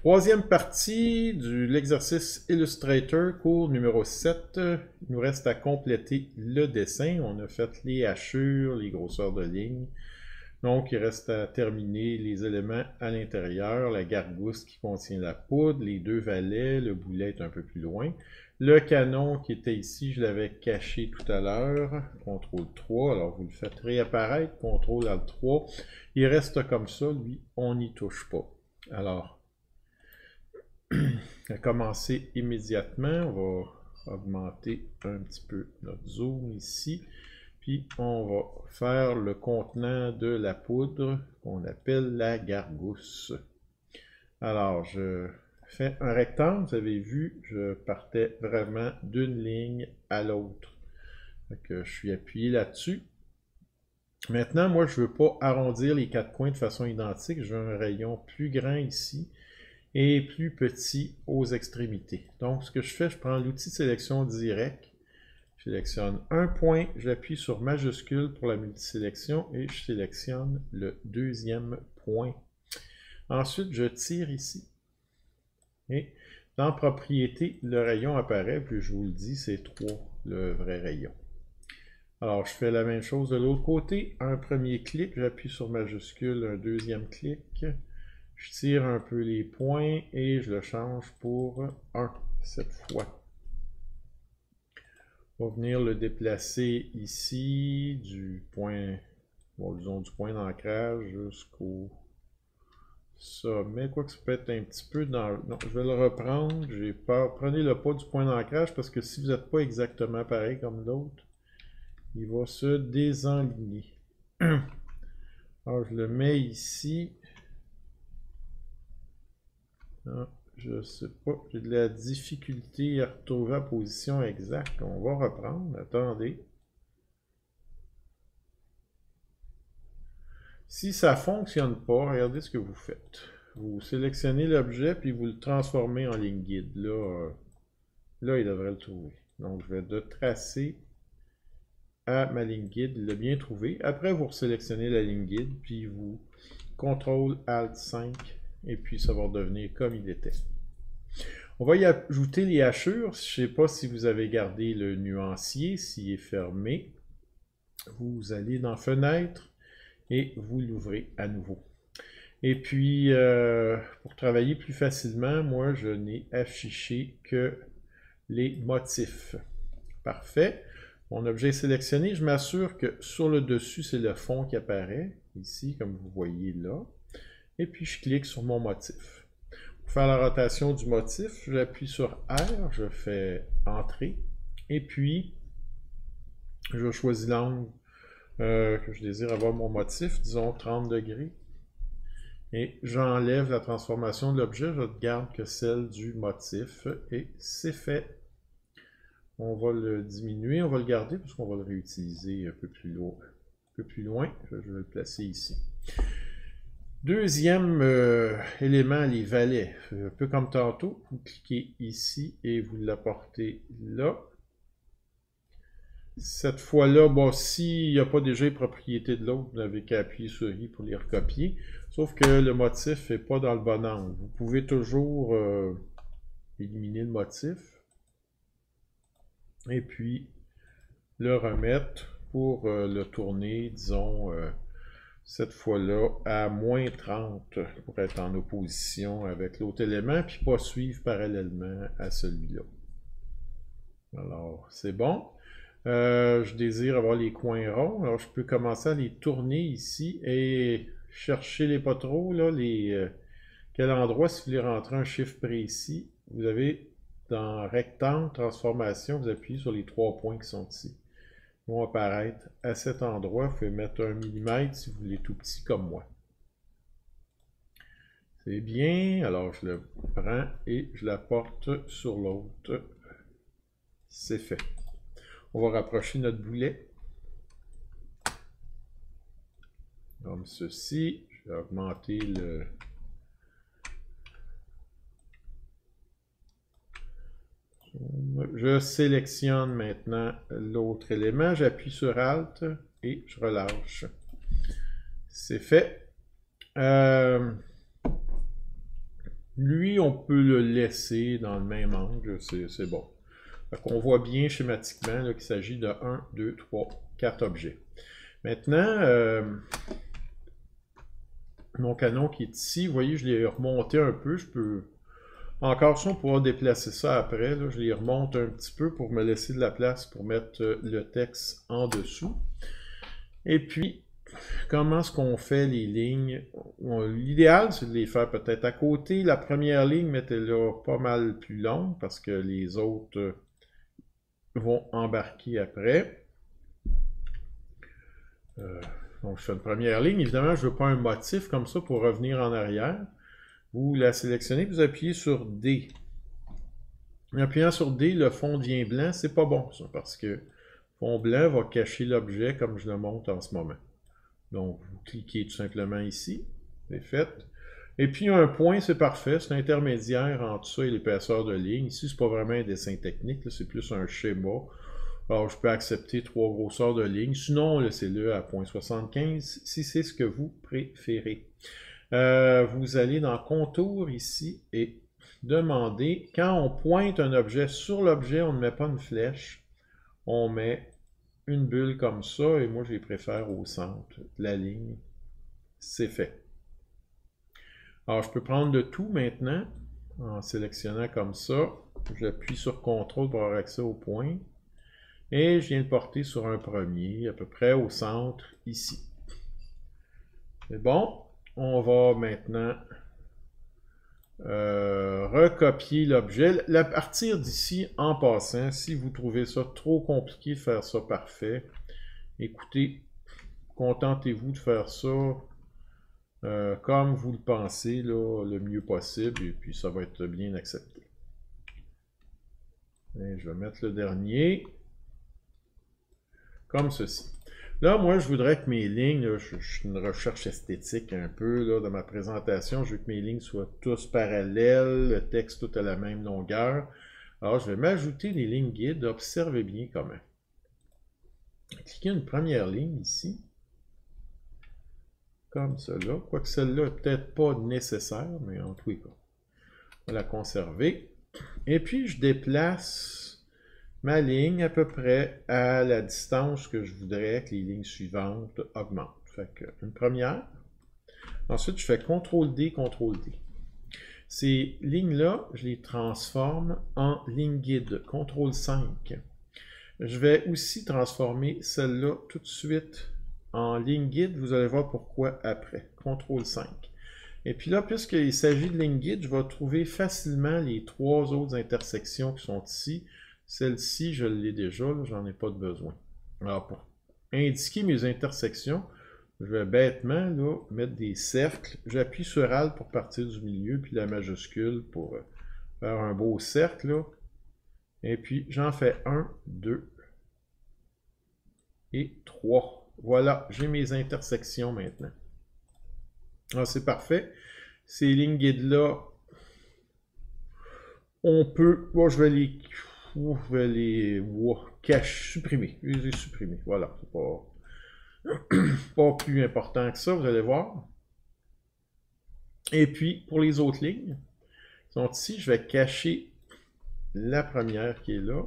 Troisième partie de l'exercice Illustrator, cours numéro 7. Il nous reste à compléter le dessin. On a fait les hachures, les grosseurs de ligne. Donc, il reste à terminer les éléments à l'intérieur, la gargousse qui contient la poudre, les deux valets, le boulet est un peu plus loin. Le canon qui était ici, je l'avais caché tout à l'heure, CTRL 3, alors vous le faites réapparaître, CTRL Alt 3. Il reste comme ça, lui, on n'y touche pas. Alors, on va commencer immédiatement, on va augmenter un petit peu notre zoom ici. Puis on va faire le contenant de la poudre qu'on appelle la gargousse. Alors, je fais un rectangle, vous avez vu, je partais vraiment d'une ligne à l'autre. Je suis appuyé là-dessus. Maintenant, moi, je ne veux pas arrondir les quatre coins de façon identique. Je veux un rayon plus grand ici et plus petit aux extrémités. Donc, ce que je fais, je prends l'outil de sélection direct. Je sélectionne un point, j'appuie sur majuscule pour la multisélection et je sélectionne le deuxième point. Ensuite, je tire ici. Et dans Propriétés, le rayon apparaît, puis je vous le dis, c'est 3, le vrai rayon. Alors, je fais la même chose de l'autre côté. Un premier clic, j'appuie sur majuscule, un deuxième clic. Je tire un peu les points et je le change pour 1 cette fois. On va venir le déplacer ici du point, bon, disons du point d'ancrage jusqu'au sommet. Quoique ça peut être un petit peu dans... Non, je vais le reprendre. J'ai peur. Prenez le pas du point d'ancrage parce que si vous n'êtes pas exactement pareil comme l'autre, il va se désenligner. Alors, je le mets ici. Ah, je sais pas, j'ai de la difficulté à retrouver la position exacte. On va reprendre, attendez. Si ça ne fonctionne pas, regardez ce que vous faites. Vous sélectionnez l'objet, puis vous le transformez en ligne guide. Là, il devrait le trouver. Donc, je vais de tracer à ma ligne guide, il l'a bien trouvé. Après, vous sélectionnez la ligne guide, puis vous CTRL ALT 5, et puis ça va redevenir comme il était. On va y ajouter les hachures. Je ne sais pas si vous avez gardé le nuancier, s'il est fermé. Vous allez dans Fenêtre et vous l'ouvrez à nouveau. Et puis, pour travailler plus facilement, moi, je n'ai affiché que les motifs. Parfait. Mon objet est sélectionné. Je m'assure que sur le dessus, c'est le fond qui apparaît, ici, comme vous voyez là. Et puis, je clique sur mon motif. Pour faire la rotation du motif, j'appuie sur R, je fais Entrée, et puis, je choisis l'angle que je désire avoir mon motif, disons 30 degrés. Et j'enlève la transformation de l'objet, je ne garde que celle du motif, et c'est fait. On va le diminuer, on va le garder, puisqu'on va le réutiliser un peu plus loin. Je vais le placer ici. Deuxième élément, les valets. Un peu comme tantôt, vous cliquez ici et vous l'apportez là. Cette fois-là, bon, s'il n'y a pas déjà les propriétés de l'autre, vous n'avez qu'à appuyer sur I pour les recopier. Sauf que le motif n'est pas dans le bon angle. Vous pouvez toujours éliminer le motif. Et puis le remettre pour le tourner, disons, cette fois-là à moins 30 pour être en opposition avec l'autre élément, puis pas suivre parallèlement à celui-là. Alors, c'est bon. Je désire avoir les coins ronds, alors je peux commencer à les tourner ici et chercher les pas trop, là, quel endroit, si vous voulez rentrer un chiffre précis, vous avez dans rectangle, transformation, vous appuyez sur les 3 points qui sont ici. Ils vont apparaître à cet endroit. Vous pouvez mettre 1 mm si vous voulez tout petit comme moi. C'est bien. Alors, je le prends et je l'apporte sur l'autre. C'est fait. On va rapprocher notre boulet. Comme ceci. Je vais augmenter le... Je sélectionne maintenant l'autre élément, j'appuie sur Alt et je relâche. C'est fait. Lui, on peut le laisser dans le même angle, c'est bon. On voit bien schématiquement qu'il s'agit de 1, 2, 3, 4 objets. Maintenant, mon canon qui est ici, vous voyez, je l'ai remonté un peu. Je peux encore ça, on pourra déplacer ça après. Là, je les remonte un petit peu pour me laisser de la place pour mettre le texte en dessous. Et puis, comment est-ce qu'on fait les lignes? L'idéal, c'est de les faire peut-être à côté. La première ligne, mettez-la pas mal plus longue parce que les autres vont embarquer après. Donc, je fais une première ligne. Évidemment, je ne veux pas un motif comme ça pour revenir en arrière. Vous la sélectionnez, vous appuyez sur D. En appuyant sur D, le fond devient blanc. C'est pas bon, ça, parce que le fond blanc va cacher l'objet comme je le montre en ce moment. Donc, vous cliquez tout simplement ici. C'est fait. Et puis, un point, c'est parfait. C'est intermédiaire entre ça et l'épaisseur de ligne. Ici, c'est pas vraiment un dessin technique. C'est plus un schéma. Alors, je peux accepter 3 grosseurs de ligne. Sinon, laissez-le à 0.75 si c'est ce que vous préférez. Vous allez dans Contour ici et demander, quand on pointe un objet sur l'objet, on ne met pas une flèche. On met une bulle comme ça, et moi je les préfère au centre de la ligne. C'est fait. Alors je peux prendre le tout maintenant, en sélectionnant comme ça. J'appuie sur CTRL pour avoir accès au point. Et je viens le porter sur un premier, à peu près au centre, ici. C'est bon. On va maintenant recopier l'objet. À partir d'ici, en passant, si vous trouvez ça trop compliqué de faire ça parfait, écoutez, contentez-vous de faire ça comme vous le pensez, là, le mieux possible, et puis ça va être bien accepté. Et je vais mettre le dernier, comme ceci. Là, moi, je voudrais que mes lignes, là, je suis une recherche esthétique un peu là, de ma présentation, je veux que mes lignes soient tous parallèles, le texte tout à la même longueur. Alors, je vais m'ajouter des lignes guides, observez bien comment. Cliquez une première ligne ici, comme cela, quoique celle-là n'est peut-être pas nécessaire, mais en tous les cas, on va la conserver. Et puis, je déplace ma ligne à peu près à la distance que je voudrais que les lignes suivantes augmentent. Fait que une première. Ensuite, je fais CTRL-D, CTRL-D. Ces lignes-là, je les transforme en ligne guide. CTRL-5. Je vais aussi transformer celle-là tout de suite en ligne guide. Vous allez voir pourquoi après. CTRL-5. Et puis là, puisqu'il s'agit de ligne guide, je vais trouver facilement les 3 autres intersections qui sont ici. Celle-ci, je l'ai déjà, j'en ai pas de besoin. Alors, pour indiquer mes intersections, je vais bêtement là, mettre des cercles. J'appuie sur Alt pour partir du milieu, puis la majuscule pour faire un beau cercle. Là. Et puis, j'en fais 1, 2 et 3. Voilà, j'ai mes intersections maintenant. Alors, c'est parfait. Ces lignes guides-là, on peut... Bon, je vais les supprimer. Je les ai supprimés. Voilà. C'est pas plus important que ça, vous allez voir. Et puis, pour les autres lignes qui sont ici, je vais cacher la première qui est là.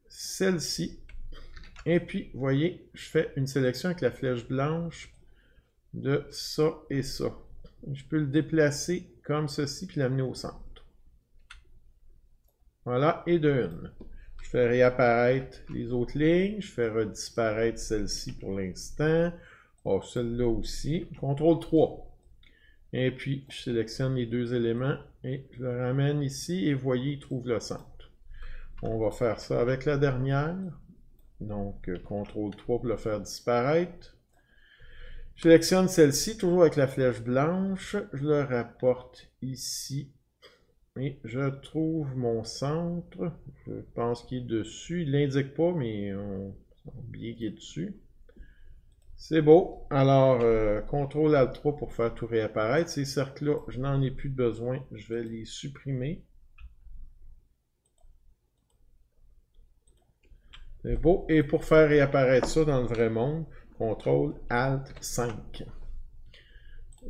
Celle-ci. Et puis, vous voyez, je fais une sélection avec la flèche blanche de ça et ça. Je peux le déplacer comme ceci, puis l'amener au centre. Voilà, et de une. Je fais réapparaître les autres lignes. Je fais redisparaître celle-ci pour l'instant. Oh, celle-là aussi. CTRL 3. Et puis, je sélectionne les 2 éléments et je le ramène ici. Et vous voyez, il trouve le centre. On va faire ça avec la dernière. Donc, CTRL 3 pour le faire disparaître. Je sélectionne celle-ci, toujours avec la flèche blanche. Je le rapporte ici. Et je trouve mon centre. Je pense qu'il est dessus. Il ne l'indique pas, mais on a oublié qu'il est dessus. C'est beau. Alors, CTRL Alt 3 pour faire tout réapparaître. Ces cercles-là, je n'en ai plus besoin. Je vais les supprimer. C'est beau. Et pour faire réapparaître ça dans le vrai monde, CTRL Alt 5.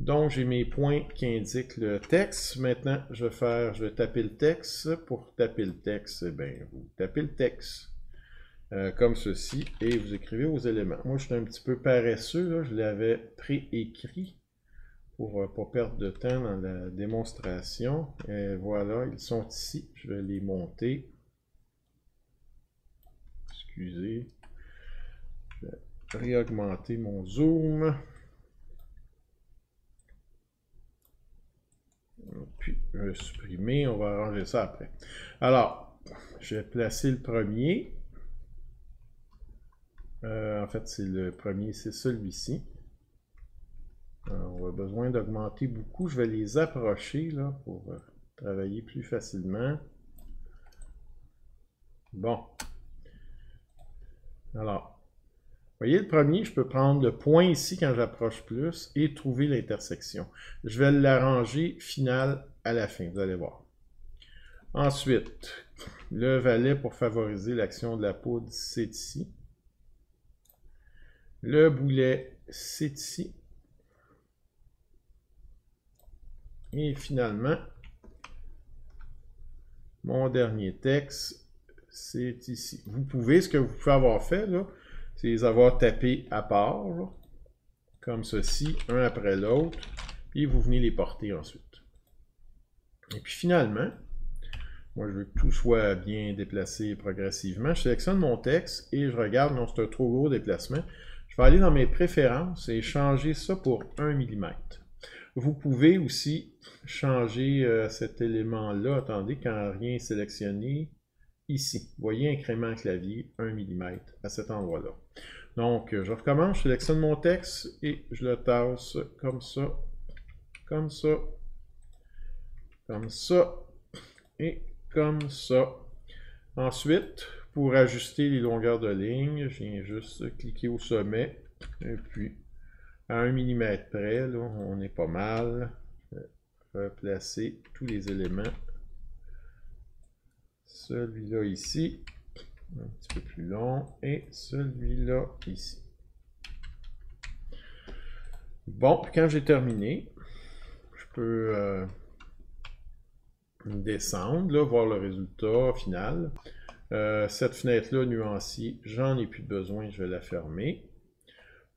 Donc, j'ai mes points qui indiquent le texte. Maintenant, je vais taper le texte. Pour taper le texte, eh bien, vous tapez le texte comme ceci et vous écrivez vos éléments. Moi, je suis un petit peu paresseux, là, je l'avais préécrit pour ne pas perdre de temps dans la démonstration. Et voilà, ils sont ici. Je vais les monter. Excusez. Je vais réaugmenter mon zoom. Puis, je vais supprimer. On va arranger ça après. Alors, je vais placer le premier. En fait, c'est le premier, c'est celui-ci. On a besoin d'augmenter beaucoup. Je vais les approcher là, pour travailler plus facilement. Bon. Alors, vous voyez, le premier, je peux prendre le point ici quand j'approche plus et trouver l'intersection. Je vais l'arranger final à la fin, vous allez voir. Ensuite, le valet pour favoriser l'action de la poudre, c'est ici. Le boulet, c'est ici. Et finalement, mon dernier texte, c'est ici. Vous pouvez, ce que vous pouvez avoir fait, là, c'est les avoir tapés à part, là, comme ceci, un après l'autre, puis vous venez les porter ensuite. Et puis finalement, moi je veux que tout soit bien déplacé progressivement. Je sélectionne mon texte et je regarde, non, c'est un trop gros déplacement. Je vais aller dans mes préférences et changer ça pour 1 mm. Vous pouvez aussi changer cet élément-là, attendez, quand rien est sélectionné, ici. Vous voyez, incrément clavier, 1 mm à cet endroit-là. Donc, je recommence, je sélectionne mon texte et je le tasse comme ça, comme ça, comme ça et comme ça. Ensuite, pour ajuster les longueurs de ligne, je viens juste cliquer au sommet et puis à 1 mm près, là, on est pas mal. Je vais placer tous les éléments. Celui-là ici, un petit peu plus long, et celui-là ici. Bon, quand j'ai terminé, je peux descendre, là, voir le résultat final. Cette fenêtre-là, nuancier, j'en ai plus besoin, je vais la fermer.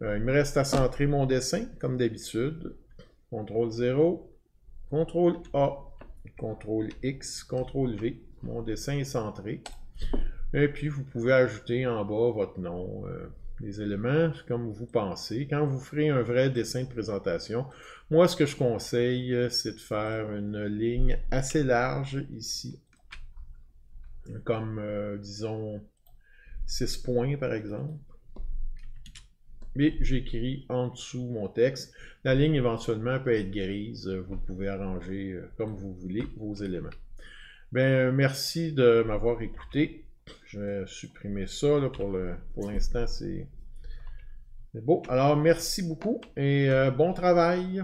Il me reste à centrer mon dessin, comme d'habitude. CTRL 0, CTRL A, CTRL X, CTRL V. Mon dessin est centré. Et puis, vous pouvez ajouter en bas votre nom, les éléments comme vous pensez. Quand vous ferez un vrai dessin de présentation, moi, ce que je conseille, c'est de faire une ligne assez large ici, comme, disons, 6 points, par exemple. Et j'écris en dessous mon texte. La ligne, éventuellement, peut être grise. Vous pouvez arranger comme vous voulez vos éléments. Ben, merci de m'avoir écouté. Je vais supprimer ça. Là, pour l'instant, c'est beau. Alors, merci beaucoup et bon travail.